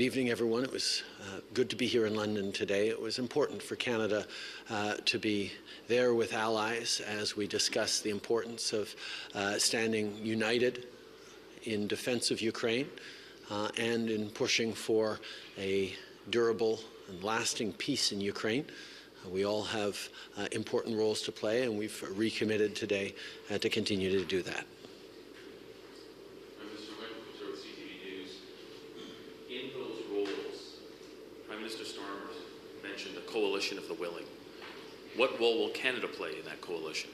Good evening, everyone. It was good to be here in London today. It was important for Canada to be there with allies as we discuss the importance of standing united in defense of Ukraine and in pushing for a durable and lasting peace in Ukraine. We all have important roles to play, and we've recommitted today to continue to do that. Mr. Starmer mentioned a coalition of the willing. What role will Canada play in that coalition?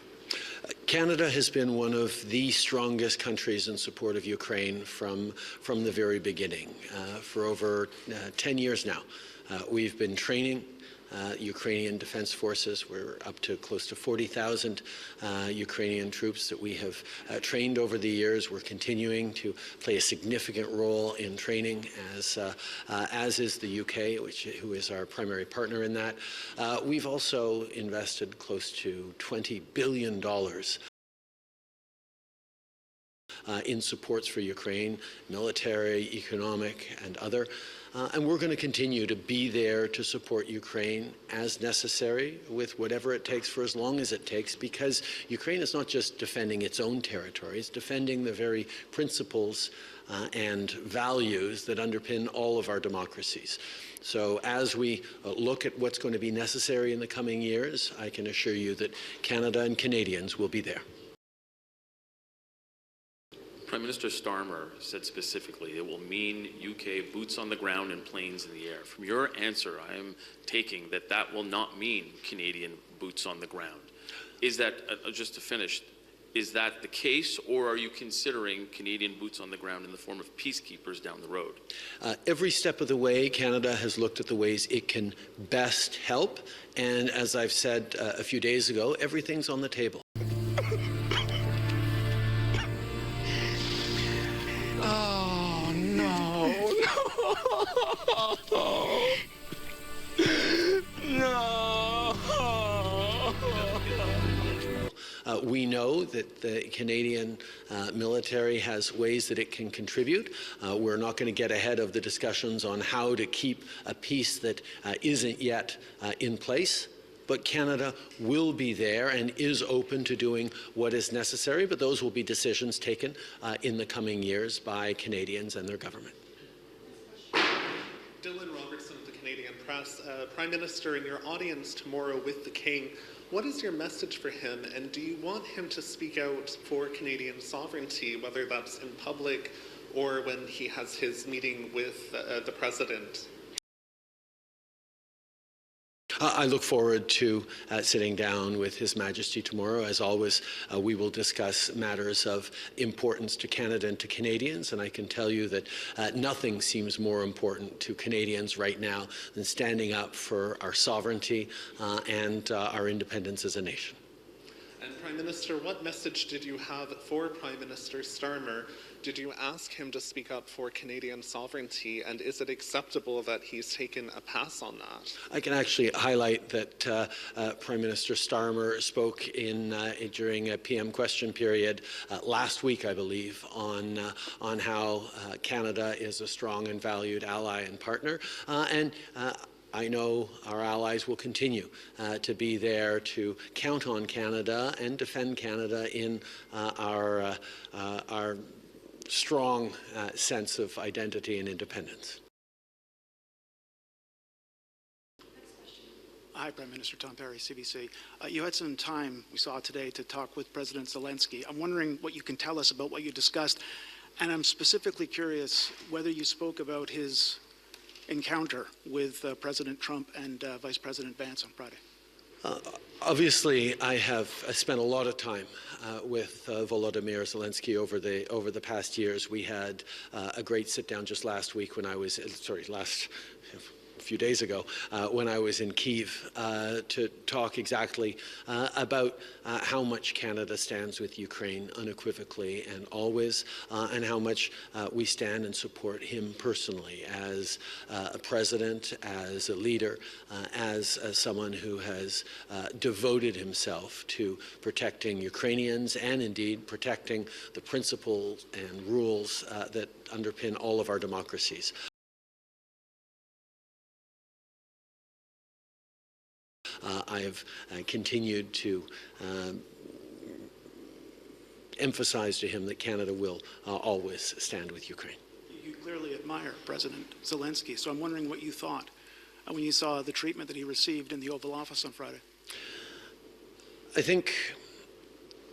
Canada has been one of the strongest countries in support of Ukraine from the very beginning. For over 10 years now, we've been training Ukrainian defense forces. We're up to close to 40,000 Ukrainian troops that we have trained over the years. We're continuing to play a significant role in training, as is the UK, who is our primary partner in that. We've also invested close to $20 billion in supports for Ukraine, military, economic, and other. And we're going to continue to be there to support Ukraine as necessary with whatever it takes for as long as it takes, because Ukraine is not just defending its own territory, it's defending the very principles and values that underpin all of our democracies. So as we look at what's going to be necessary in the coming years, I can assure you that Canada and Canadians will be there. Prime Minister Starmer said specifically it will mean UK boots on the ground and planes in the air. From your answer, I am taking that that will not mean Canadian boots on the ground. Is that, just to finish, is that the case, or are you considering Canadian boots on the ground in the form of peacekeepers down the road? Every step of the way, Canada has looked at the ways it can best help. And as I've said a few days ago, everything's on the table. Oh, no, no. We know that the Canadian military has ways that it can contribute. We're not going to get ahead of the discussions on how to keep a peace that isn't yet in place. But Canada will be there and is open to doing what is necessary, but those will be decisions taken in the coming years by Canadians and their government. Dylan Robertson of the Canadian Press. Prime Minister, in your audience tomorrow with the King, what is your message for him, and do you want him to speak out for Canadian sovereignty, whether that's in public or when he has his meeting with the President? I look forward to sitting down with His Majesty tomorrow. As always, we will discuss matters of importance to Canada and to Canadians, and I can tell you that nothing seems more important to Canadians right now than standing up for our sovereignty and our independence as a nation. And Prime Minister, what message did you have for Prime Minister Starmer? Did you ask him to speak up for Canadian sovereignty, and is it acceptable that he's taken a pass on that? I can actually highlight that Prime Minister Starmer spoke during a PM question period last week, I believe, on how Canada is a strong and valued ally and partner, I know our allies will continue to be there to count on Canada and defend Canada in our strong sense of identity and independence. Hi, Prime Minister. Tom Perry, CBC. You had some time, we saw today, to talk with President Zelensky. I'm wondering what you can tell us about what you discussed, and I'm specifically curious whether you spoke about his encounter with President Trump and Vice President Vance on Friday. Obviously, I have spent a lot of time with Volodymyr Zelensky over the past years. We had a great sit-down just last week when I was, a few days ago, when I was in Kyiv to talk exactly about how much Canada stands with Ukraine unequivocally and always, and how much we stand and support him personally as a president, as a leader, as someone who has devoted himself to protecting Ukrainians and indeed protecting the principles and rules that underpin all of our democracies. I have continued to emphasize to him that Canada will always stand with Ukraine. You clearly admire President Zelensky, so I'm wondering what you thought when you saw the treatment that he received in the Oval Office on Friday. I think,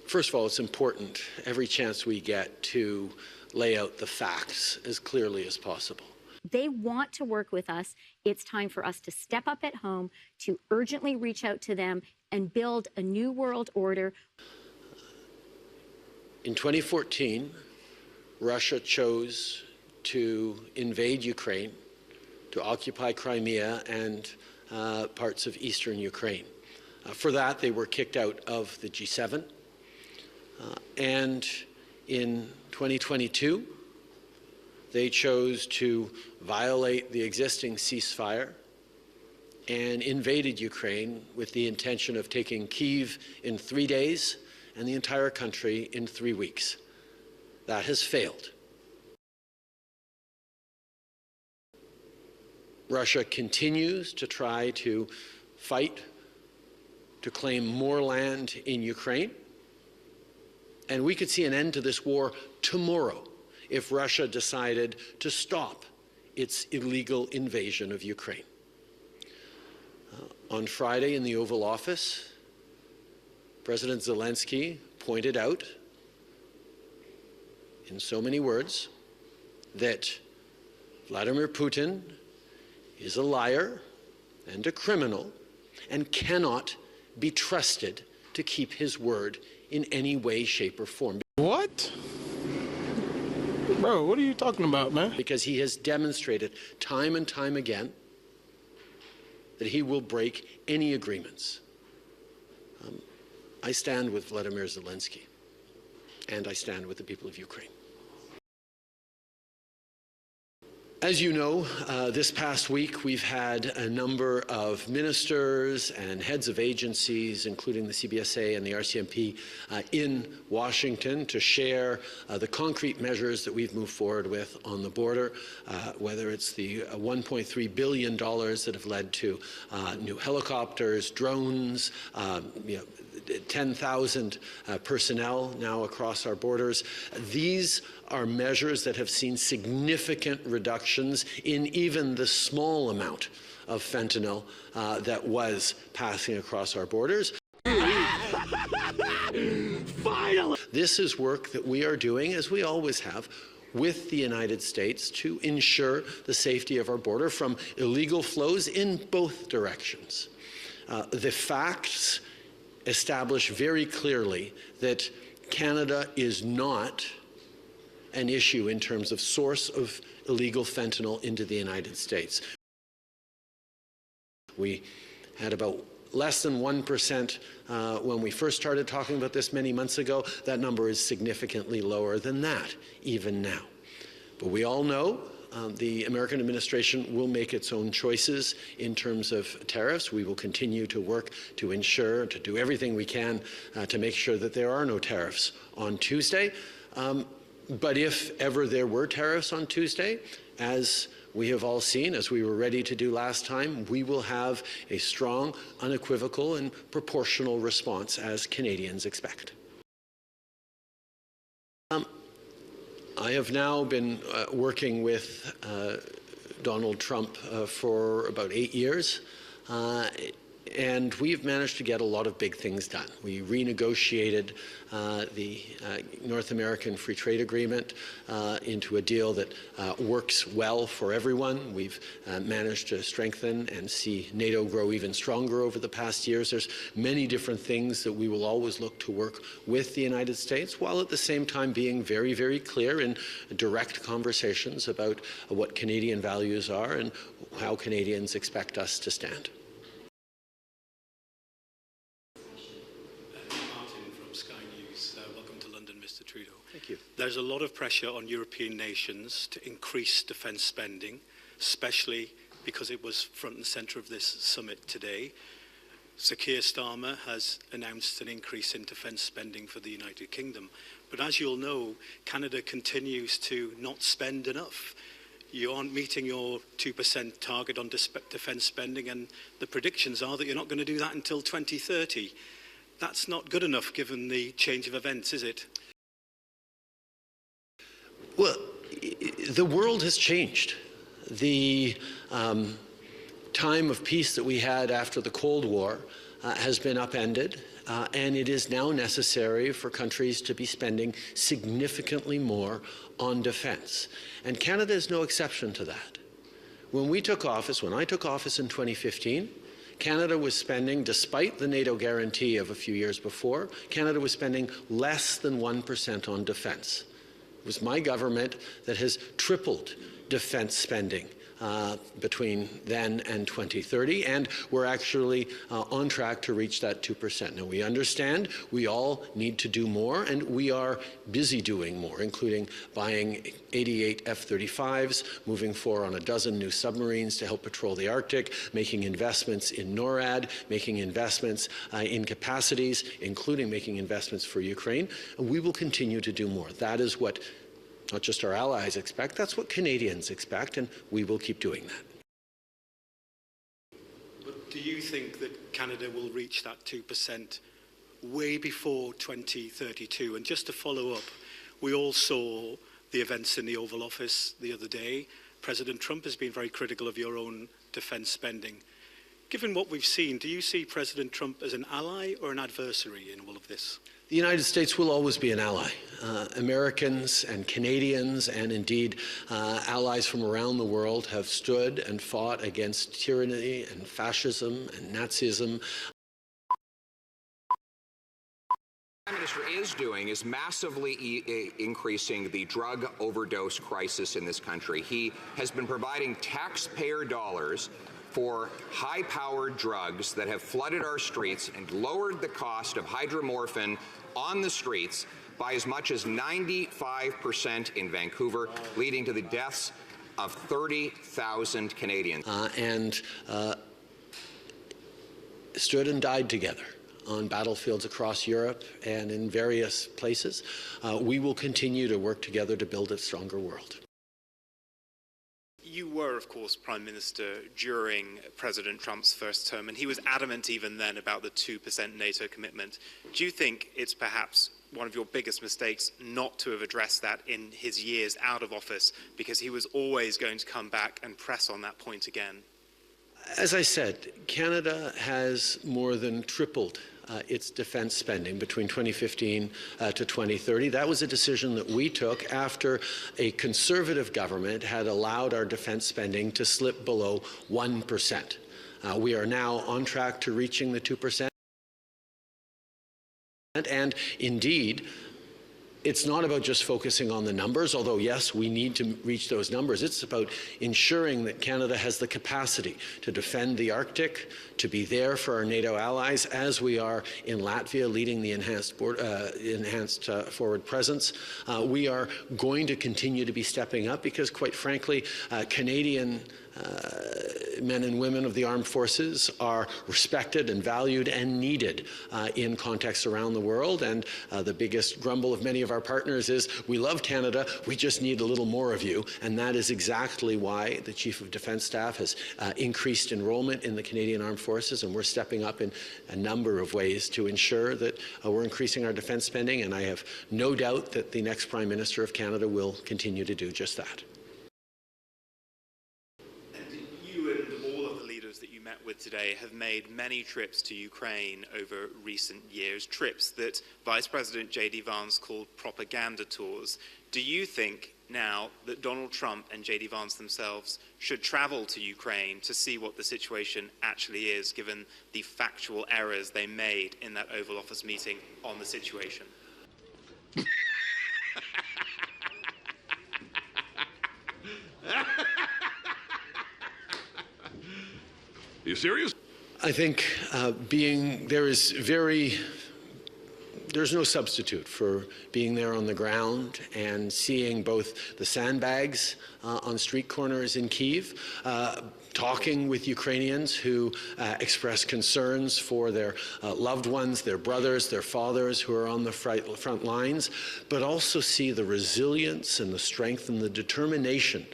first of all, it's important every chance we get to lay out the facts as clearly as possible. They want to work with us. It's time for us to step up at home, to urgently reach out to them and build a new world order. In 2014, Russia chose to invade Ukraine, to occupy Crimea and parts of eastern Ukraine. For that, they were kicked out of the G7. And in 2022, they chose to violate the existing ceasefire and invaded Ukraine with the intention of taking Kyiv in 3 days and the entire country in 3 weeks. That has failed. Russia continues to try to fight to claim more land in Ukraine, and we could see an end to this war tomorrow if Russia decided to stop its illegal invasion of Ukraine. On Friday in the Oval Office, President Zelensky pointed out, in so many words, that Vladimir Putin is a liar and a criminal and cannot be trusted to keep his word in any way, shape, or form. What? Bro, what are you talking about, man? Because he has demonstrated time and time again that he will break any agreements. I stand with Vladimir Zelensky, and I stand with the people of Ukraine. As you know, this past week we've had a number of ministers and heads of agencies, including the CBSA and the RCMP, in Washington to share the concrete measures that we've moved forward with on the border, whether it's the $1.3 billion that have led to new helicopters, drones, 10,000 personnel now across our borders. These are measures that have seen significant reductions in even the small amount of fentanyl that was passing across our borders. Finally! This is work that we are doing, as we always have, with the United States to ensure the safety of our border from illegal flows in both directions. The facts establish very clearly that Canada is not an issue in terms of source of illegal fentanyl into the United States. We had about less than 1% when we first started talking about this many months ago. That number is significantly lower than that, even now. But we all know the American administration will make its own choices in terms of tariffs. We will continue to work to ensure, to do everything we can to make sure that there are no tariffs on Tuesday. But if ever there were tariffs on Tuesday, as we have all seen, as we were ready to do last time, we will have a strong, unequivocal, and proportional response as Canadians expect. I have now been working with Donald Trump for about 8 years, and we've managed to get a lot of big things done. We renegotiated the North American Free Trade Agreement into a deal that works well for everyone. We've managed to strengthen and see NATO grow even stronger over the past years. There's many different things that we will always look to work with the United States, while at the same time being very, very clear in direct conversations about what Canadian values are and how Canadians expect us to stand. Thank you. There's a lot of pressure on European nations to increase defence spending, especially because it was front and centre of this summit today. Sir Keir Starmer has announced an increase in defence spending for the United Kingdom. But as you'll know, Canada continues to not spend enough. You aren't meeting your 2% target on defence spending, and the predictions are that you're not going to do that until 2030. That's not good enough given the change of events, is it? Well, the world has changed. The time of peace that we had after the Cold War has been upended, and it is now necessary for countries to be spending significantly more on defense. And Canada is no exception to that. When I took office in 2015, Canada was spending, despite the NATO guarantee of a few years before, Canada was spending less than 1% on defense. It was my government that has tripled defense spending between then and 2030, and we're actually on track to reach that 2%. Now, we understand we all need to do more, and we are busy doing more, including buying 88 F-35s, moving forward on a dozen new submarines to help patrol the Arctic, making investments in NORAD, making investments in capacities, including making investments for Ukraine. And we will continue to do more. That is what not just our allies expect, that's what Canadians expect, and we will keep doing that. But do you think that Canada will reach that 2% way before 2032? And just to follow up, we all saw the events in the Oval Office the other day. President Trump has been very critical of your own defence spending. Given what we've seen, do you see President Trump as an ally or an adversary in all of this? The United States will always be an ally. Americans and Canadians and indeed allies from around the world have stood and fought against tyranny and fascism and Nazism. What the Prime Minister is doing is massively increasing the drug overdose crisis in this country. He has been providing taxpayer dollars for high-powered drugs that have flooded our streets and lowered the cost of hydromorphine on the streets by as much as 95% in Vancouver, leading to the deaths of 30,000 Canadians. Stood and died together on battlefields across Europe and in various places. We will continue to work together to build a stronger world. You were, of course, Prime Minister during President Trump's first term, and he was adamant even then about the 2% NATO commitment. Do you think it's perhaps one of your biggest mistakes not to have addressed that in his years out of office, because he was always going to come back and press on that point again? As I said, Canada has more than tripled its defense spending between 2015 to 2030. That was a decision that we took after a conservative government had allowed our defense spending to slip below 1%. We are now on track to reaching the 2%. And indeed, it's not about just focusing on the numbers, although yes, we need to reach those numbers. It's about ensuring that Canada has the capacity to defend the Arctic, to be there for our NATO allies, as we are in Latvia, leading the enhanced forward presence. We are going to continue to be stepping up because, quite frankly, Canadian men and women of the armed forces are respected and valued and needed in contexts around the world. And the biggest grumble of many of our partners is, we love Canada, we just need a little more of you. And that is exactly why the Chief of Defence Staff has increased enrollment in the Canadian Armed Forces, and we're stepping up in a number of ways to ensure that we're increasing our defence spending. And I have no doubt that the next Prime Minister of Canada will continue to do just that. With today have made many trips to Ukraine over recent years, trips that Vice President J.D. Vance called propaganda tours. Do you think now that Donald Trump and J.D. Vance themselves should travel to Ukraine to see what the situation actually is, given the factual errors they made in that Oval Office meeting on the situation? Are you serious? I think there's no substitute for being there on the ground and seeing both the sandbags on street corners in Kyiv, talking with Ukrainians who express concerns for their loved ones, their brothers, their fathers who are on the front lines, but also see the resilience and the strength and the determination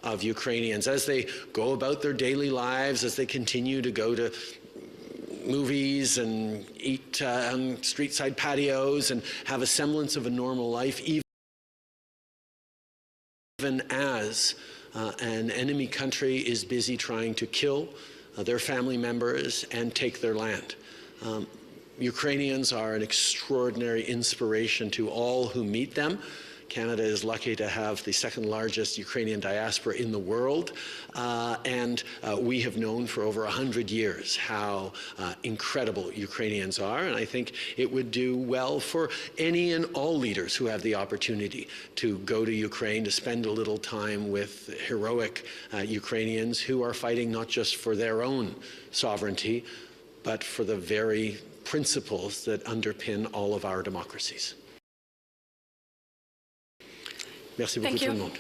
of Ukrainians as they go about their daily lives, as they continue to go to movies and eat on street-side patios and have a semblance of a normal life, even as an enemy country is busy trying to kill their family members and take their land. Ukrainians are an extraordinary inspiration to all who meet them. Canada is lucky to have the second largest Ukrainian diaspora in the world, and we have known for over 100 years how incredible Ukrainians are, and I think it would do well for any and all leaders who have the opportunity to go to Ukraine, to spend a little time with heroic Ukrainians who are fighting not just for their own sovereignty, but for the very principles that underpin all of our democracies. Merci beaucoup tout le monde.